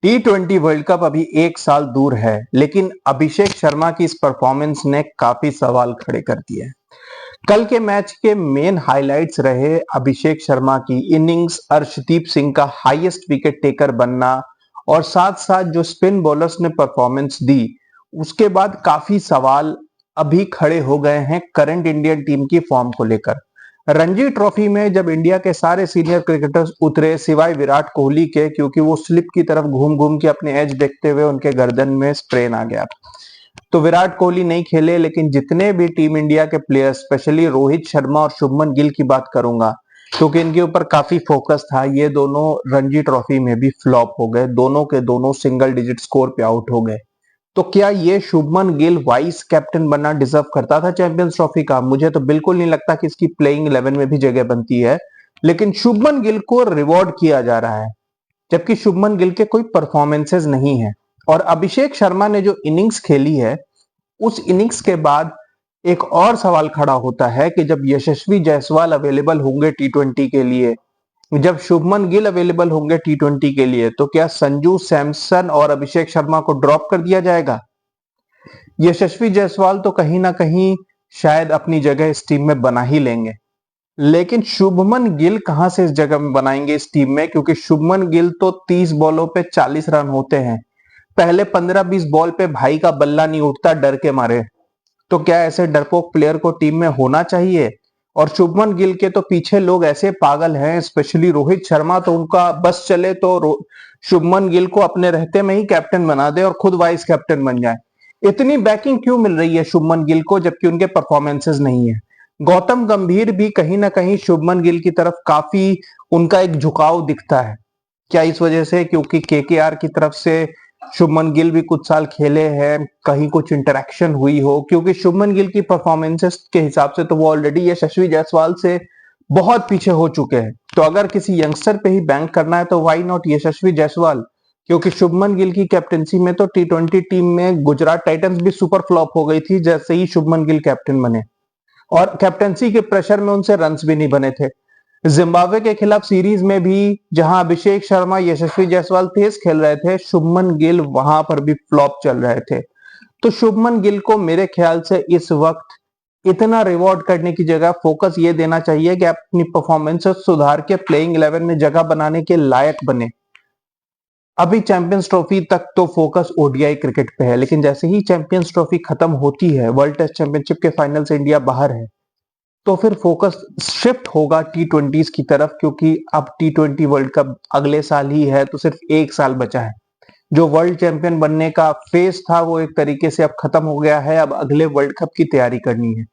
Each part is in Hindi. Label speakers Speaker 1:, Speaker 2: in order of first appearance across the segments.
Speaker 1: T20 वर्ल्ड कप अभी एक साल दूर है, लेकिन अभिषेक शर्मा की इस परफॉर्मेंस ने काफी सवाल खड़े कर दिए। कल के मैच के मेन हाइलाइट्स रहे अभिषेक शर्मा की इनिंग्स, अर्शदीप सिंह का हाईएस्ट विकेट टेकर बनना और साथ साथ जो स्पिन बॉलर्स ने परफॉर्मेंस दी, उसके बाद काफी सवाल अभी खड़े हो गए हैं करंट इंडियन टीम की फॉर्म को लेकर। रणजी ट्रॉफी में जब इंडिया के सारे सीनियर क्रिकेटर्स उतरे सिवाय विराट कोहली के, क्योंकि वो स्लिप की तरफ घूम घूम के अपने एज देखते हुए उनके गर्दन में स्ट्रेन आ गया, तो विराट कोहली नहीं खेले। लेकिन जितने भी टीम इंडिया के प्लेयर्स, स्पेशली रोहित शर्मा और शुभमन गिल की बात करूंगा, क्योंकि इनके ऊपर काफी फोकस था, ये दोनों रणजी ट्रॉफी में भी फ्लॉप हो गए, दोनों के दोनों सिंगल डिजिट स्कोर पे आउट हो गए। तो क्या ये शुभमन गिल वाइस कैप्टन बनना डिजर्व करता था चैंपियंस ट्रॉफी का? मुझे तो बिल्कुल नहीं लगता कि इसकी प्लेइंग 11 में भी जगह बनती है, लेकिन शुभमन गिल को रिवॉर्ड किया जा रहा है, जबकि शुभमन गिल के कोई परफॉर्मेंसेज नहीं है। और अभिषेक शर्मा ने जो इनिंग्स खेली है, उस इनिंग्स के बाद एक और सवाल खड़ा होता है कि जब यशस्वी जायसवाल अवेलेबल होंगे T20 के लिए, जब शुभमन गिल अवेलेबल होंगे T20 के लिए, तो क्या संजू सैमसन और अभिषेक शर्मा को ड्रॉप कर दिया जाएगा? यशस्वी जायसवाल तो कहीं ना कहीं शायद अपनी जगह इस टीम में बना ही लेंगे, लेकिन शुभमन गिल कहां से इस जगह में बनाएंगे इस टीम में? क्योंकि शुभमन गिल तो 30 बॉलों पे 40 रन होते हैं, पहले 15-20 बॉल पे भाई का बल्ला नहीं उठता डर के मारे। तो क्या ऐसे डरपोक प्लेयर को टीम में होना चाहिए? और शुभमन गिल के तो पीछे लोग ऐसे पागल हैं, स्पेशली रोहित शर्मा, तो उनका बस चले तो शुभमन गिल को अपने रहते में ही कैप्टन बना दे और खुद वाइस कैप्टन बन जाए। इतनी बैकिंग क्यों मिल रही है शुभमन गिल को, जबकि उनके परफॉर्मेंसेस नहीं है? गौतम गंभीर भी कहीं ना कहीं शुभमन गिल की तरफ काफी उनका एक झुकाव दिखता है। क्या इस वजह से क्योंकि केकेआर की तरफ से शुभमन गिल भी कुछ साल खेले हैं, कहीं कुछ इंटरेक्शन हुई हो? क्योंकि शुभमन गिल की परफॉर्मेंसेस के हिसाब से तो वो ऑलरेडी यशस्वी जायसवाल से बहुत पीछे हो चुके हैं। तो अगर किसी यंगस्टर पे ही बैंक करना है तो व्हाई नॉट यशस्वी जायसवाल? क्योंकि शुभमन गिल की कैप्टनसी में तो T20 टीम में गुजरात टाइटंस भी सुपर फ्लॉप हो गई थी जैसे ही शुभमन गिल कैप्टन बने, और कैप्टनसी के प्रेशर में उनसे रन्स भी नहीं बने थे। जिम्बाब्वे के खिलाफ सीरीज में भी जहां अभिषेक शर्मा, यशस्वी जायसवाल तेज खेल रहे थे, शुभमन गिल वहां पर भी फ्लॉप चल रहे थे। तो शुभमन गिल को मेरे ख्याल से इस वक्त इतना रिवॉर्ड करने की जगह फोकस ये देना चाहिए कि अपनी परफॉर्मेंस सुधार के प्लेइंग 11 में जगह बनाने के लायक बने। अभी चैंपियंस ट्रॉफी तक तो फोकस ओडीआई क्रिकेट पे है, लेकिन जैसे ही चैंपियंस ट्रॉफी खत्म होती है, वर्ल्ड टेस्ट चैंपियनशिप के फाइनल से इंडिया बाहर है, तो फिर फोकस शिफ्ट होगा T20 की तरफ, क्योंकि अब T20 वर्ल्ड कप अगले साल ही है, तो सिर्फ एक साल बचा है। जो वर्ल्ड चैंपियन बनने का फेज था वो एक तरीके से अब खत्म हो गया है, अब अगले वर्ल्ड कप की तैयारी करनी है।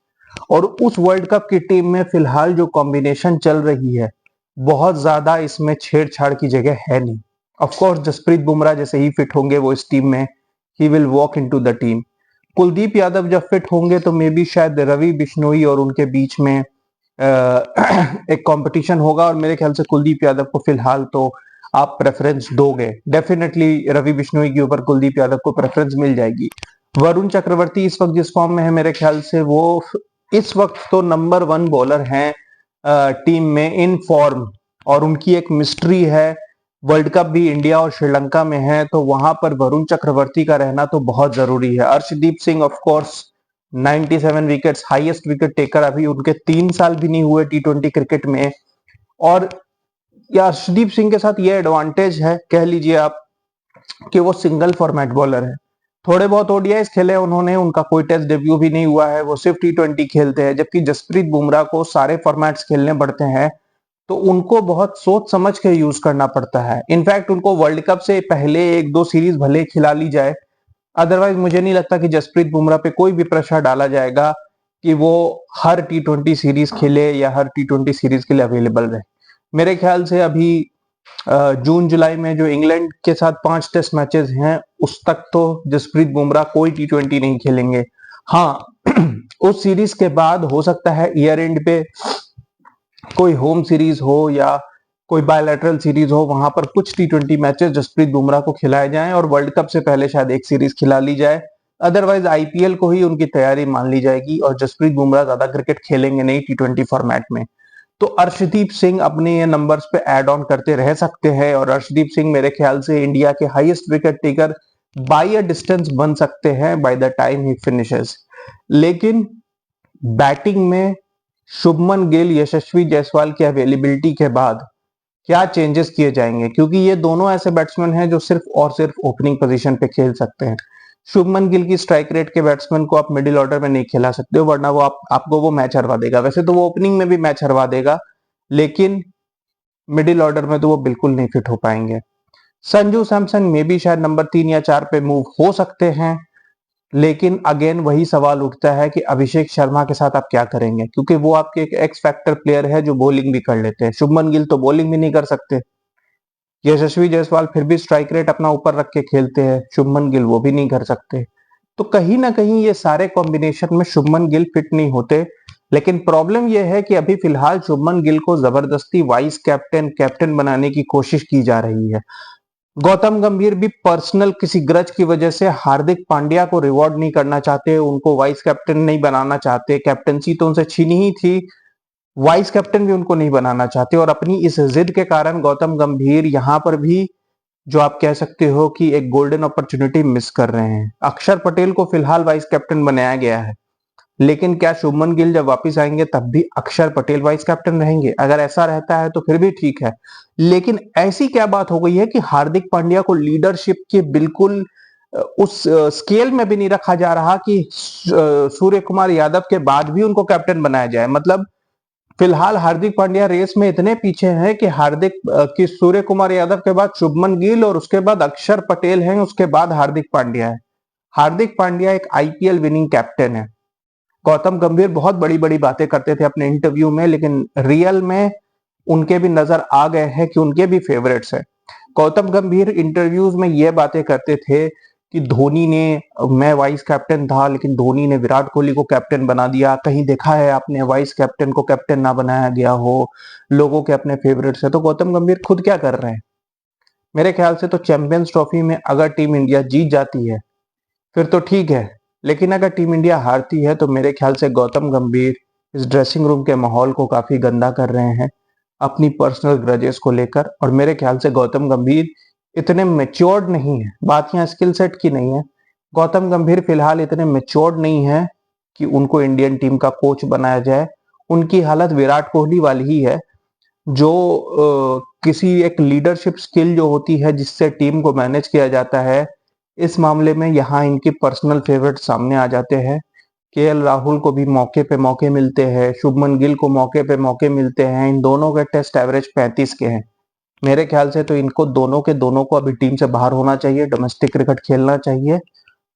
Speaker 1: और उस वर्ल्ड कप की टीम में फिलहाल जो कॉम्बिनेशन चल रही है, बहुत ज्यादा इसमें छेड़छाड़ की जगह है नहीं। ऑफ कोर्स जसप्रीत बुमराह जैसे ही फिट होंगे वो इस टीम में he will walk into the team. Kuldeep Yadav जब फिट होंगे तो मे बी शायद रवि बिश्नोई और उनके बीच में एक कंपटीशन होगा, और मेरे ख्याल से कुलदीप यादव को फिलहाल तो आप प्रेफरेंस दोगे। डेफिनेटली रवि बिश्नोई के ऊपर कुलदीप यादव को प्रेफरेंस मिल जाएगी। वरुण चक्रवर्ती इस वक्त जिस फॉर्म में है, मेरे ख्याल से वो इस वक्त तो नंबर 1 बॉलर हैं टीम में इन फॉर्म, और उनकी एक मिस्ट्री है। वर्ल्ड कप भी इंडिया और श्रीलंका में है, तो वहां पर वरुण चक्रवर्ती का रहना तो बहुत जरूरी है। Arshdeep Singh of course 97 wickets, highest wicket taker, अभी उनके 3 साल भी नहीं हुए T20 क्रिकेट में। और या अर्शदीप सिंह के साथ ये एडवांटेज है, कह लीजिए आप, कि वो सिंगल फॉर्मेट बॉलर है। थोड़े बहुत ओडीआईस खेले उन्होंने, उनका कोई टेस्ट डेब्यू भी नहीं हुआ है, वो सिर्फ T20 खेलते हैं। जबकि जसप्रीत बुमराह को सारे फॉर्मेट्स खेलने पड़ते हैं, तो उनको बहुत सोच समझ के यूज करना पड़ता है। इनफैक्ट उनको वर्ल्ड कप से पहले 1-2 सीरीज भले खिला ली जाए, अदरवाइज मुझे नहीं लगता कि जसप्रीत बुमराह पे कोई भी प्रेशर डाला जाएगा कि वो हर T20 सीरीज खेले या हर T20 सीरीज के लिए अवेलेबल रहे। मेरे ख्याल से अभी जून जुलाई में जो इंग्लैंड के साथ 5 टेस्ट मैचेस हैं, उस तक तो जसप्रीत बुमराह कोई T20 नहीं खेलेंगे। हाँ उस सीरीज के बाद हो सकता है ईयर एंड पे कोई होम सीरीज हो या कोई बायलैटरल सीरीज हो, वहां पर कुछ T20 मैचेस जसप्रीत बुमराह को खिलाए जाएं, और वर्ल्ड कप से पहले शायद एक सीरीज खिला ली जाए। अदरवाइज आईपीएल को ही उनकी तैयारी मान ली जाएगी, और जसप्रीत बुमराह ज्यादा क्रिकेट खेलेंगे नहीं T20 फॉर्मेट में। तो अर्शदीप सिंह अपने ये नंबर्स पे ऐड ऑन करते रह सकते हैं और अर्शदीप सिंह मेरे ख्याल से इंडिया के highest wicket taker by a distance बन सकते हैं बाय द टाइम ही फिनिशेस। लेकिन बैटिंग में शुभमन गिल, यशस्वी जायसवाल की अवेलेबिलिटी के बाद क्या चेंजेस किए जाएंगे, क्योंकि ये दोनों ऐसे बैट्समैन हैं जो सिर्फ और सिर्फ ओपनिंग पोजीशन पे खेल सकते हैं। शुभमन गिल की स्ट्राइक रेट के बैट्समैन को आप मिडिल ऑर्डर में नहीं खिला सकते हो, वरना वो आपको वो मैच हरवा देगा। वैसे तो वो ओपनिंग में भी मैच हरवा देगा, लेकिन मिडिल ऑर्डर में तो वो बिल्कुल नहीं फिट हो पाएंगे। संजू सैमसन में भी शायद नंबर 3 या 4 पे मूव हो सकते हैं, लेकिन अगेन वही सवाल उठता है कि अभिषेक शर्मा के साथ आप क्या करेंगे, क्योंकि वो आपके एक एक्स फैक्टर प्लेयर है जो बॉलिंग भी कर लेते हैं। शुभमन गिल तो बॉलिंग भी नहीं कर सकते। यशस्वी जायसवाल फिर भी स्ट्राइक रेट अपना ऊपर रख के खेलते हैं, शुभमन गिल वो भी नहीं कर सकते। तो कहीं ना कहीं ये सारे कॉम्बिनेशन में शुभमन गिल फिट नहीं होते। लेकिन प्रॉब्लम यह है कि अभी फिलहाल शुभमन गिल को जबरदस्ती वाइस कैप्टन बनाने की कोशिश की जा रही है। गौतम गंभीर भी पर्सनल किसी ग्रज की वजह से हार्दिक पांड्या को रिवॉर्ड नहीं करना चाहते, उनको वाइस कैप्टन नहीं बनाना चाहते। कैप्टनसी तो उनसे छीनी ही थी, वाइस कैप्टन भी उनको नहीं बनाना चाहते, और अपनी इस जिद के कारण गौतम गंभीर यहां पर भी जो आप कह सकते हो कि एक गोल्डन अपॉर्चुनिटी मिस कर रहे हैं। अक्षर पटेल को फिलहाल वाइस कैप्टन बनाया गया है, लेकिन क्या शुभमन गिल जब वापस आएंगे तब भी अक्षर पटेल वाइस कैप्टन रहेंगे? अगर ऐसा रहता है तो फिर भी ठीक है, लेकिन ऐसी क्या बात हो गई है कि हार्दिक पांड्या को लीडरशिप के बिल्कुल उस स्केल में भी नहीं रखा जा रहा कि सूर्य कुमार यादव के बाद भी उनको कैप्टन बनाया जाए। मतलब फिलहाल हार्दिक पांड्या रेस में इतने पीछे हैं कि सूर्य कुमार यादव के बाद शुभमन गिल और उसके बाद अक्षर पटेल हैं, उसके बाद हार्दिक पांड्या है। हार्दिक पांड्या एक आईपीएल विनिंग कैप्टन है। गौतम गंभीर बहुत बड़ी बड़ी बातें करते थे अपने इंटरव्यू में, लेकिन रियल में उनके भी नजर आ गए हैं कि उनके भी फेवरेट्स है। गौतम गंभीर इंटरव्यूज में ये बातें करते थे कि धोनी ने, मैं वाइस कैप्टन था लेकिन धोनी ने विराट कोहली को कैप्टन बना दिया। कहीं देखा है आपने वाइस कैप्टन को कैप्टन ना बनाया गया हो? लोगों के अपने फेवरेट्स है। तो गौतम गंभीर खुद क्या कर रहे हैं? मेरे ख्याल से तो चैंपियंस ट्रॉफी में अगर टीम इंडिया जीत जाती है फिर तो ठीक है, लेकिन अगर टीम इंडिया हारती है तो मेरे ख्याल से गौतम गंभीर इस ड्रेसिंग रूम के माहौल को काफी गंदा कर रहे हैं अपनी पर्सनल ग्रजेस को लेकर। और मेरे ख्याल से गौतम गंभीर इतने मेच्योर्ड नहीं है। बात यहाँ स्किल सेट की नहीं है, गौतम गंभीर फिलहाल इतने मेच्योर्ड नहीं है कि उनको इंडियन टीम का कोच बनाया जाए। उनकी हालत विराट कोहली वाली ही है, जो किसी एक लीडरशिप स्किल जो होती है जिससे टीम को मैनेज किया जाता है, इस मामले में यहाँ इनके पर्सनल फेवरेट सामने आ जाते हैं। केएल राहुल को भी मौके पे मौके मिलते हैं, शुभमन गिल को मौके पे मौके मिलते हैं। इन दोनों के टेस्ट एवरेज 35 के हैं। मेरे ख्याल से तो इनको दोनों को अभी टीम से बाहर होना चाहिए, डोमेस्टिक क्रिकेट खेलना चाहिए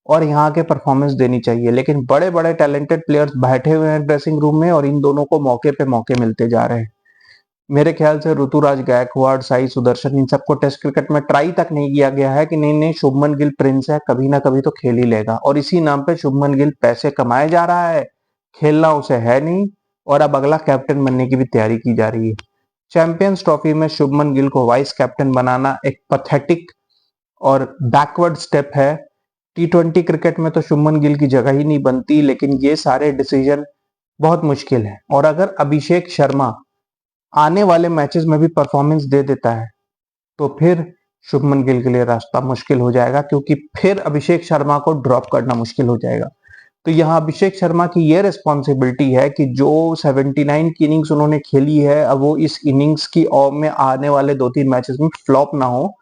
Speaker 1: और यहाँ के परफॉर्मेंस देनी चाहिए। लेकिन बड़े बड़े टैलेंटेड प्लेयर्स बैठे हुए हैं ड्रेसिंग रूम में और इन दोनों को मौके पे मौके मिलते जा रहे हैं। मेरे ख्याल से ऋतुराज गायकवाड़, साई सुदर्शन, इन सबको टेस्ट क्रिकेट में ट्राई तक नहीं किया गया है कि नहीं शुभमन गिल प्रिंस है, कभी ना कभी तो खेल ही लेगा। और इसी नाम पे शुभमन गिल पैसे कमाए जा रहा है, खेलना उसे है नहीं, और अब अगला कैप्टन बनने की भी तैयारी की जा रही है। चैंपियंस ट्रॉफी में शुभमन गिल को वाइस कैप्टन बनाना एक पैथेटिक और बैकवर्ड स्टेप है। T20 क्रिकेट में तो शुभमन गिल की जगह ही नहीं बनती, लेकिन ये सारे डिसीजन बहुत मुश्किल है। और अगर अभिषेक शर्मा आने वाले मैचेस में भी परफॉर्मेंस दे देता है तो फिर शुभमन गिल के लिए रास्ता मुश्किल हो जाएगा, क्योंकि फिर अभिषेक शर्मा को ड्रॉप करना मुश्किल हो जाएगा। तो यहाँ अभिषेक शर्मा की ये रिस्पॉन्सिबिलिटी है कि जो 79 की इनिंग्स उन्होंने खेली है, अब वो इस इनिंग्स की में आने वाले 2-3 मैचेस में फ्लॉप ना हो,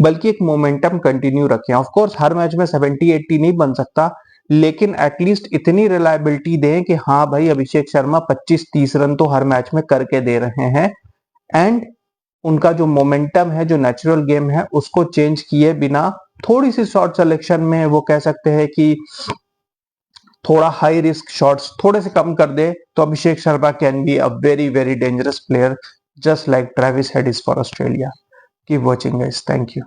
Speaker 1: बल्कि एक मोमेंटम कंटिन्यू रखें। ऑफ कोर्स हर मैच में 70-80 नहीं बन सकता, लेकिन एटलीस्ट इतनी रिलायबिलिटी दें कि हाँ भाई अभिषेक शर्मा 25-30 रन तो हर मैच में करके दे रहे हैं, एंड उनका जो मोमेंटम है, जो नेचुरल गेम है, उसको चेंज किए बिना थोड़ी सी शॉट सिलेक्शन में वो कह सकते हैं कि थोड़ा हाई रिस्क शॉट्स थोड़े से कम कर दे, तो Abhishek Sharma can be a very very dangerous player, just like Travis Head is for Australia. Keep watching guys, thank you.